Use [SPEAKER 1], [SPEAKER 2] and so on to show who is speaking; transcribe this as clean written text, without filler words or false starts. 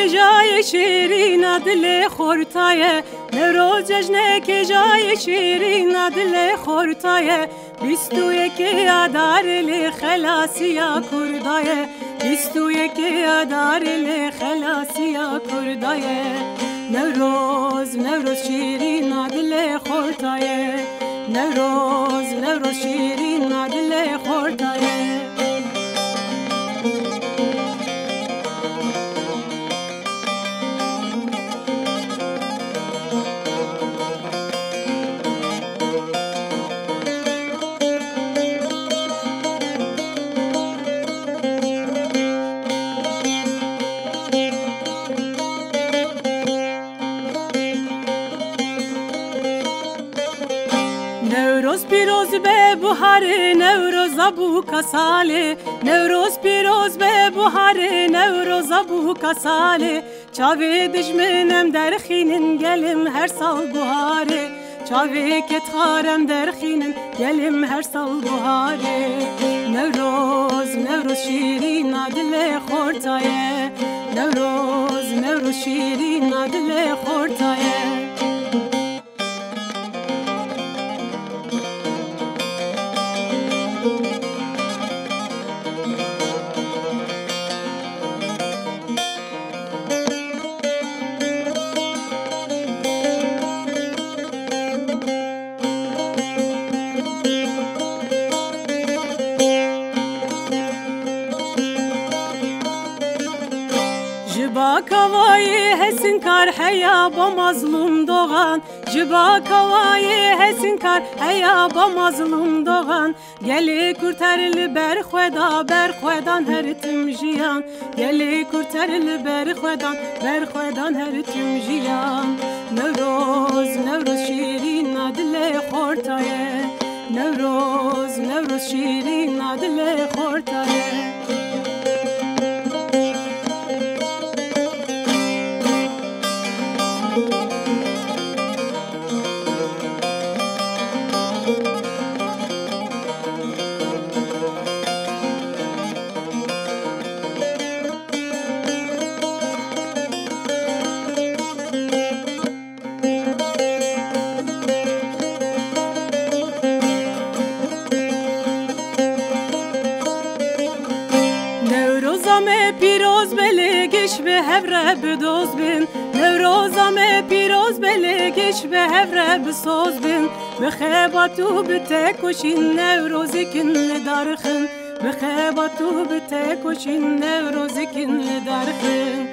[SPEAKER 1] که جای شیرین دل خورتایه نوروز جشنه که جای شیرین دل خورتایه 21 آذار لی خلاصیا کردایه 21 آذار لی خلاصیا کردایه نوروز نوروز شیرین دل خورتایه نوروز نوروز شیرین دل خورتایه نوروز پیروز به بهار نوروز ابو کساله نوروز پیروز به بهار نوروز ابو کساله چاوی دشمنم در خینن گلم هر سال بهاره چاوی که تخارم در خینن گلم هر سال بهاره نوروز نوروز شیرین دل خورتایه نوروز نوروز شیرین دل خورتایه جبا کوای حسین کار حیا با مظلوم دوغان جبا کوای حسین کار حیا با مظلوم دوغان گلی کرتر لبر خودان هر تم جیان گلی کرتر لبر خودان هر تم جیان نوروز نوروز شیرین دل خورتایه نوروز نوروز شیرین دل خورتایه نوروزم پیروز بلگش به هفره بدوز بین نوروزم پیروز بلگش به هفره بسوز بین بخیباتو بتکوشین نوروزی کن لدارخن بخیباتو بتکوشین نوروزی کن لدارخن